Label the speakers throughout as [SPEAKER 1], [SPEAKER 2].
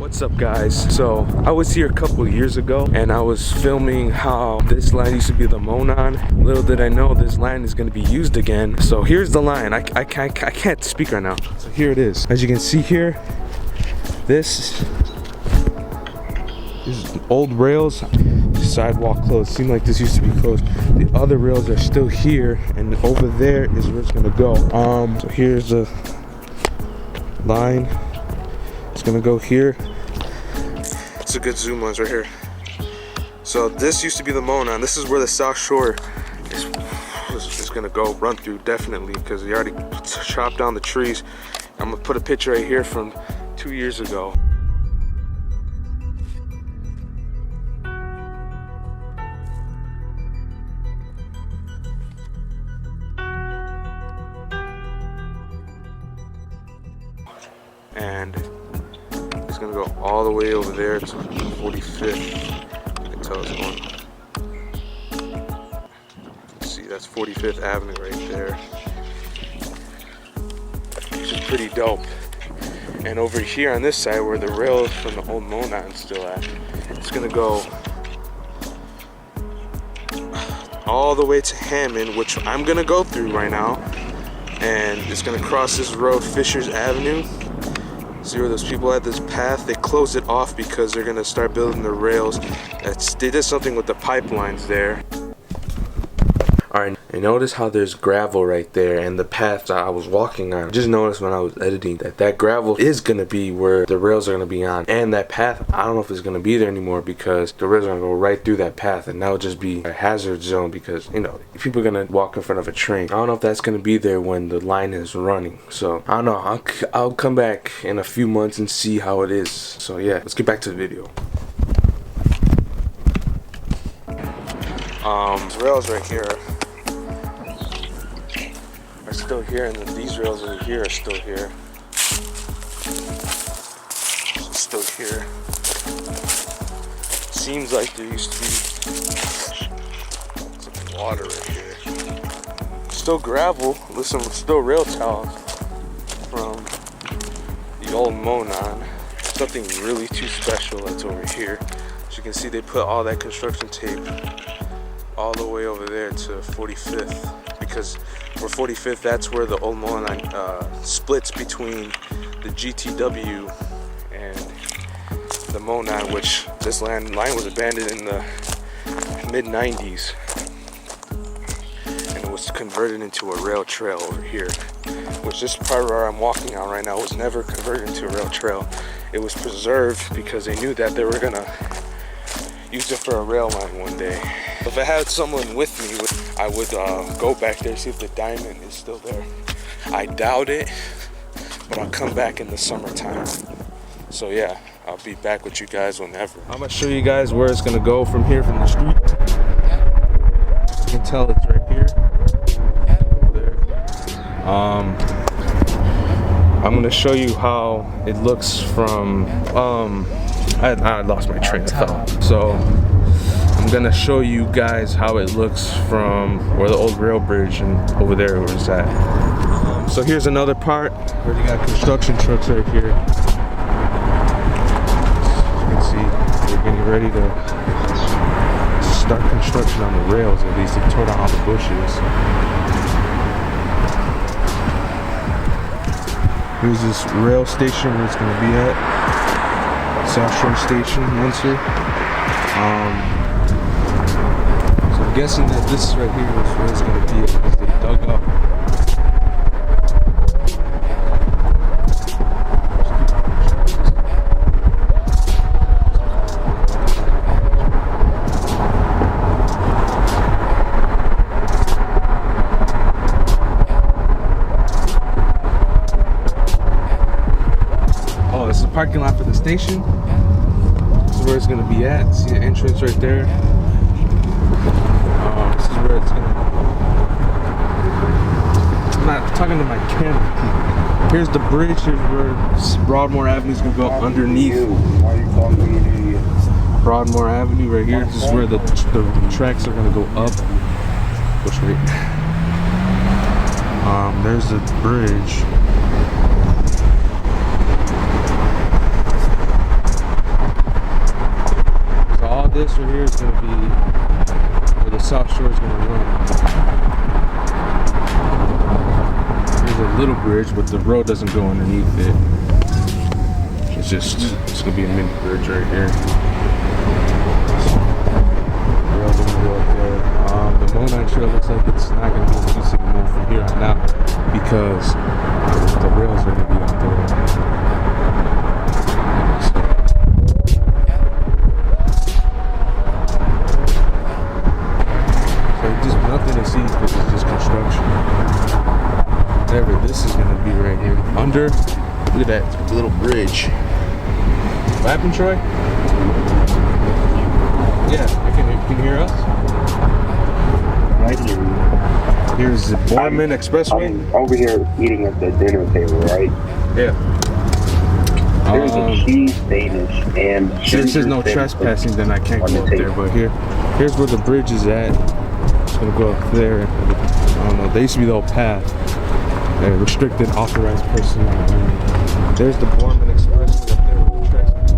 [SPEAKER 1] What's up guys? So I was here a couple years ago and I was filming how this line used to be the Monon. Little did I know this line is going to be used again. So here's the line. I can't speak right now. So here it is. As you can see here, this is old rails. Sidewalk closed. Seemed like this used to be closed. The other rails are still here and over there is where it's going to go. So here's the line. It's going to go here. It's a good zoom lens right here. So this used to be the Monon. This is where the South Shore is gonna go run through, definitely, because they already chopped down the trees. I'm gonna put a picture right here from 2 years ago. And it's gonna go all the way over there to 45th. You can tell it's going. See, that's 45th Avenue right there, which is pretty dope. And over here on this side, where the rail from the old Monon's still at, it's gonna go all the way to Hammond, which I'm gonna go through right now. And it's gonna cross this road, Fishers Avenue. See where those people had this path? They closed it off because they're gonna start building the rails. They did something with the pipelines there. Alright, and notice how there's gravel right there and the path that I was walking on. Just noticed when I was editing that gravel is gonna be where the rails are gonna be on. And that path, I don't know if it's gonna be there anymore because the rails are gonna go right through that path and that'll just be a hazard zone because, you know, people are gonna walk in front of a train. I don't know if that's gonna be there when the line is running. So, I don't know, I'll come back in a few months and see how it is. So yeah, let's get back to the video. Rails right here are still here, and then these rails over here are still here. Still here. Seems like there used to be some water right here. Still gravel. Listen, still rail towels from the old Monon. Nothing really too special that's over here. As you can see, they put all that construction tape all the way over there to 45th, because for 45th, that's where the old Monon splits between the GTW and the Monon, which this line was abandoned in the mid-90s and it was converted into a rail trail over here, which this part where I'm walking on right now was never converted into a rail trail. It was preserved because they knew that they were gonna use it for a rail line one day. If I had someone with me, I would go back there, see if the diamond is still there. I doubt it, but I'll come back in the summertime. So yeah, I'll be back with you guys whenever. I'm gonna show you guys where it's gonna go from here, from the street. You can tell it's right here. There. I'm gonna show you how it looks from, I lost my train of thought. So I'm gonna show you guys how it looks from where the old rail bridge and over there where it's at. So here's another part where you got construction trucks right here. As you can see, they're getting ready to start construction on the rails. At least they tore down all the bushes. Here's this rail station where it's gonna be at. South Shore Station, Munster. So I'm guessing that this right here is where it's going to be because they dug up. Oh, this is the parking lot for the station. This is where it's going to be at. See the entrance right there. This is where it's gonna. I'm not talking to my camera. Here's the bridge. Here's where Broadmoor Avenue is gonna go underneath. Why are you calling me an idiot? Broadmoor Avenue right here. This is where the tracks are gonna go up. Which way? There's the bridge. is going to be where the South Shore is going to run. There's a little bridge, but the road doesn't go underneath it. It's going to be a mini bridge right here. The rail's going to go up there. The Monon Trail looks like it's not going to be in use anymore from here on out because the rails are going to be up there. Just nothing to see because it's just construction. Whatever this is going to be right here. Under, look at that little bridge. What happened, Troy? Yeah, can you hear us?
[SPEAKER 2] Right here.
[SPEAKER 1] Here's the Hohman Expressway.
[SPEAKER 2] I'm over here eating at the dinner table, right?
[SPEAKER 1] Yeah.
[SPEAKER 2] There's a cheese Danish and
[SPEAKER 1] since there's no trespassing, then I can't go up there. But here's where the bridge is at. It's gonna go up there. I don't know. They used to be the old path. They're restricted, authorized personnel. There's the Hohman Expressway up there with the tracks.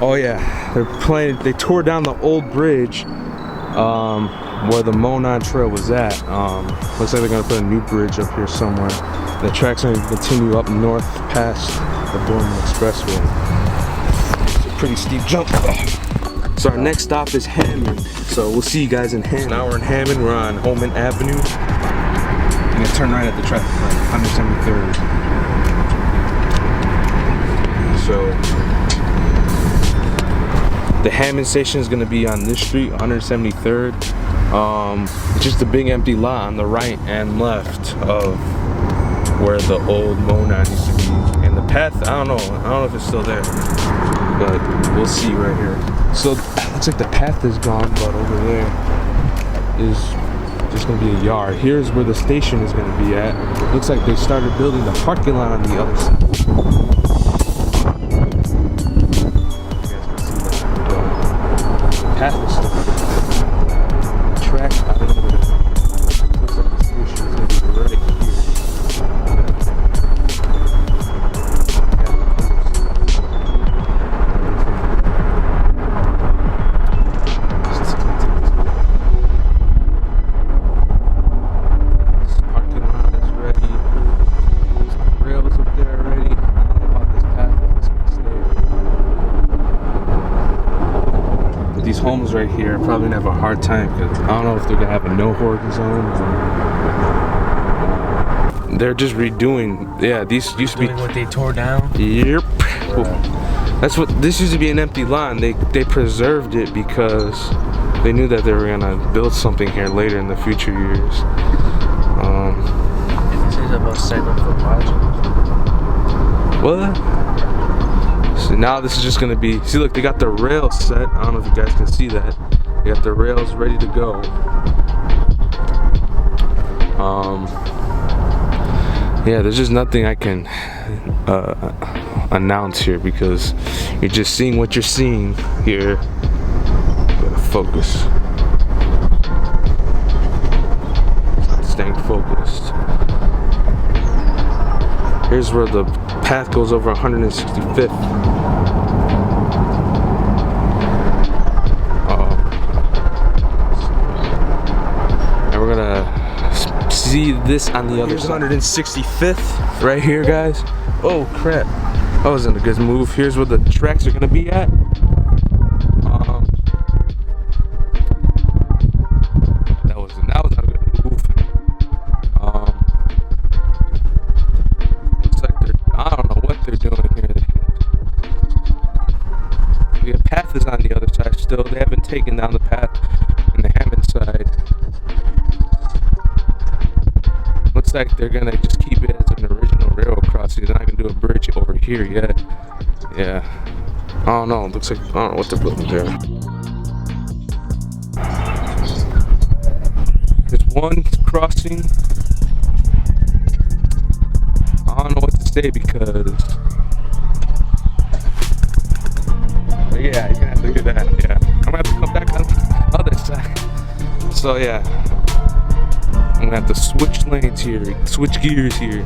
[SPEAKER 1] Oh yeah, they tore down the old bridge where the Monon Trail was at. Looks like they're gonna put a new bridge up here somewhere. The tracks are gonna continue up north past the Hohman Expressway. It's a pretty steep jump. So our next stop is Hammond. So we'll see you guys in Hammond. Now we're in Hammond. We're on Hohman Avenue. I'm gonna turn right at the traffic light, 173rd. So the Hammond station is gonna be on this street, 173rd. It's just a big empty lot on the right and left of where the old Monon used to be. And the path, I don't know if it's still there, but we'll see right here. So it looks like the path is gone, but over there is just gonna be a yard. Here's where the station is gonna be at. Looks like they started building the parking lot on the other side. Path is still there. Track, I don't know what it is. Looks like the station is gonna be right here. Homes right here are probably gonna have a hard time because I don't know if they're gonna have a no hoarding zone or they're just redoing. Yeah, these used to be
[SPEAKER 3] what they tore down.
[SPEAKER 1] Yep. That's what this used to be, an empty lot, and they preserved it because they knew that they were gonna build something here later in the future years.
[SPEAKER 3] This is about set up for project.
[SPEAKER 1] What? So now this is just gonna be, see, look, they got the rails set. I don't know if you guys can see that. They got the rails ready to go. Yeah, there's just nothing I can announce here because you're just seeing what you're seeing here. Gotta focus. Staying focused. Here's where the path goes over 165th. And we're gonna see this on the other side. 165th right here, guys. Oh crap, that wasn't a good move. Here's where the tracks are gonna be at. That was not a good move. Looks like I don't know what they're doing here. The path is on the other side still. They haven't taken down the path in the Hammond side. Looks like they're gonna just keep it as an original railroad crossing. They're not gonna do a bridge over here yet. Yeah. I don't know. Looks like, I don't know what they're building there. There's one crossing. I don't know what to say because, but yeah, you're gonna have to do that. Yeah, I'm gonna have to come back on the other side. So yeah, I'm gonna have to switch lanes here, switch gears here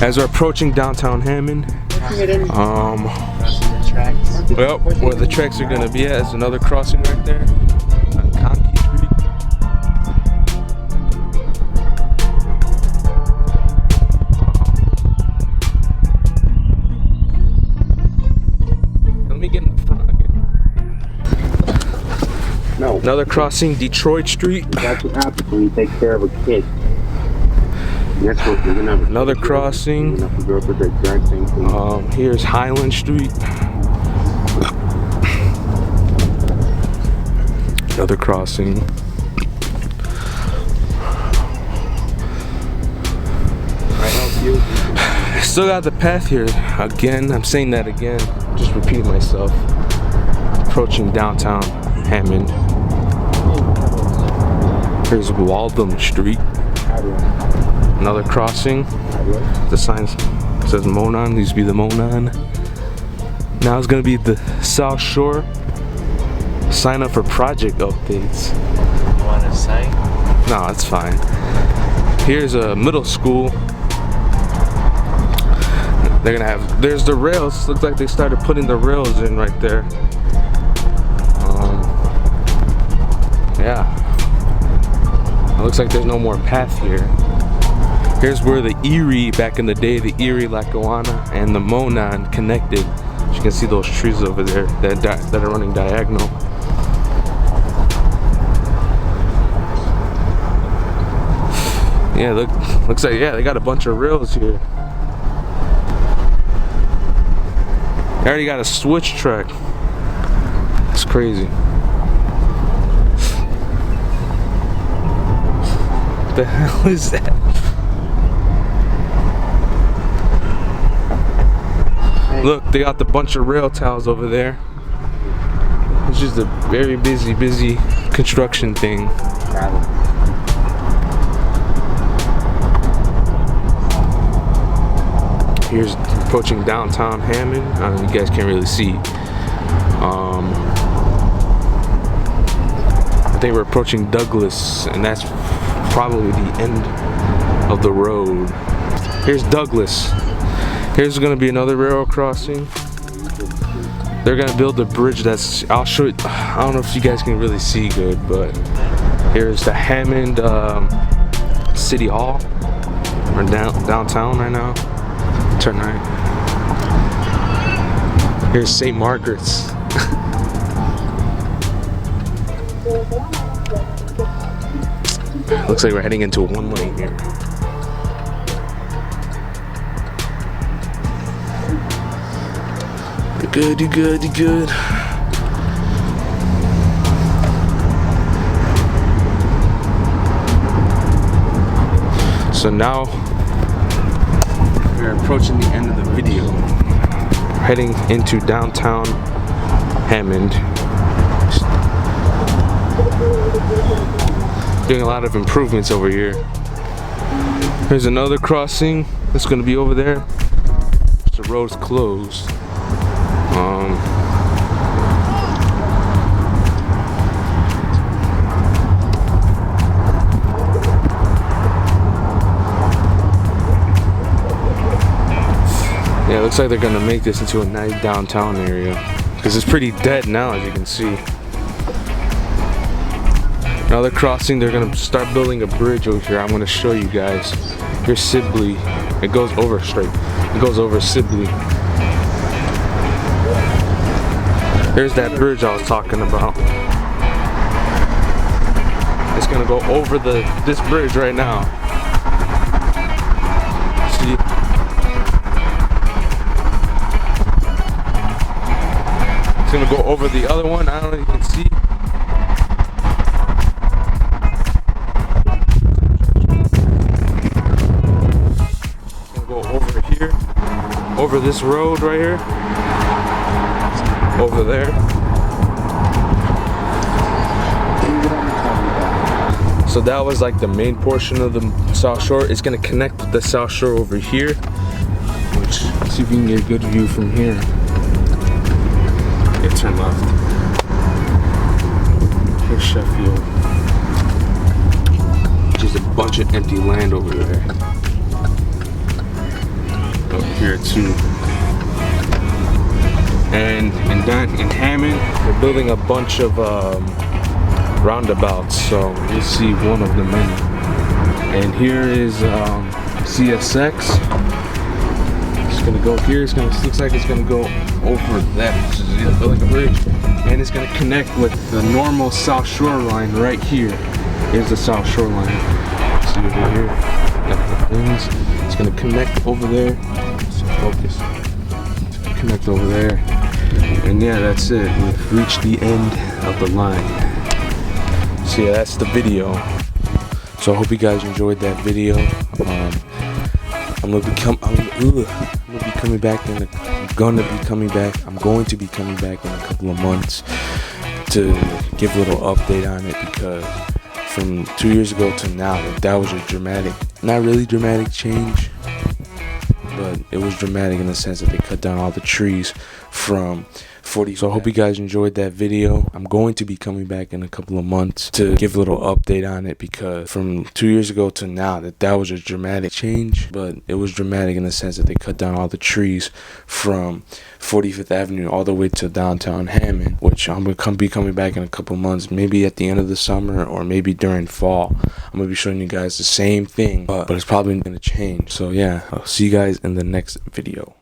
[SPEAKER 1] as we're approaching downtown Hammond.
[SPEAKER 3] Crossing the track.
[SPEAKER 1] Well, where the tracks are gonna be at is another crossing right there on Conkey Street. Let me get in the front again.
[SPEAKER 2] No.
[SPEAKER 1] Another crossing, Detroit Street.
[SPEAKER 2] That's what happens when you take care of a kid. That's what you're gonna have.
[SPEAKER 1] Another crossing.
[SPEAKER 2] You're gonna have to go through the exact same thing.
[SPEAKER 1] Here's Highland Street. Another crossing.
[SPEAKER 2] I help you.
[SPEAKER 1] Still got the path here. Again, I'm saying that again. Just repeating myself. Approaching downtown Hammond. Here's Waltham Street. Another crossing. The sign says Monon. Used to be the Monon. Now it's gonna be the South Shore. Sign up for project updates.
[SPEAKER 3] You want to sign?
[SPEAKER 1] No, it's fine. Here's a middle school. They're gonna have. There's the rails. Looks like they started putting the rails in right there. Yeah. It looks like there's no more path here. Here's where the Erie, back in the day, the Erie, Lackawanna, and the Monon connected. You can see those trees over there that are running diagonal. Yeah, looks like, yeah, they got a bunch of rails here. They already got a switch track. It's crazy. What the hell is that? Look, they got the bunch of rail towels over there. It's just a very busy construction thing. Here's approaching downtown Hammond. I don't know, you guys can't really see. I think we're approaching Douglas, and that's probably the end of the road. Here's Douglas. Here's gonna be another railroad crossing. They're gonna build a bridge that's, I'll show you, I don't know if you guys can really see good, but here's the Hammond City Hall. We're downtown right now. Turn right. Here's St. Margaret's. Looks like we're heading into one lane here. You're good, you're good, you're good. So now we're approaching the end of the video. We're heading into downtown Hammond. Doing a lot of improvements over here. There's another crossing that's gonna be over there. The road's closed. Yeah, it looks like they're gonna make this into a nice downtown area because it's pretty dead now, as you can see. Another crossing, they're gonna start building a bridge over here. I'm gonna show you guys. Here's Sibley. It goes over straight. It goes over Sibley. There's that bridge I was talking about. It's gonna go over this bridge right now. See? It's gonna go over the other one. I don't know if you can see. It's gonna go over here, over this road right here, over there. So that was like the main portion of the South Shore. It's gonna connect with the South Shore over here, which, let's see if we can get a good view from here. Okay, turn left. Here's Sheffield. Just a bunch of empty land over there. Up here too. And in Hammond, they're building a bunch of roundabouts, so you'll see one of the many. And here is CSX. It's gonna go here. Looks like it's gonna go over that, which is like a bridge, and it's gonna connect with the normal South Shore line right here. Here's the South Shore line. See over here. Got the things. It's gonna connect over there. So focus. It's gonna connect over there. And yeah, that's it. We've reached the end of the line. So yeah, that's the video. So I hope you guys enjoyed that video. I'm going to be coming back in a couple of months to give a little update on it, because from 2 years ago to now, that was a dramatic, not really dramatic change, but it was dramatic in the sense that they cut down all the trees from 40. So I hope you guys enjoyed that video. I'm going to be coming back in a couple of months to give a little update on it, because from 2 years ago to now, that was a dramatic change, but it was dramatic in the sense that they cut down all the trees from 45th Avenue all the way to downtown Hammond, which I'm going to be coming back in a couple of months, maybe at the end of the summer or maybe during fall. I'm going to be showing you guys the same thing, but it's probably going to change. So yeah, I'll see you guys in the next video.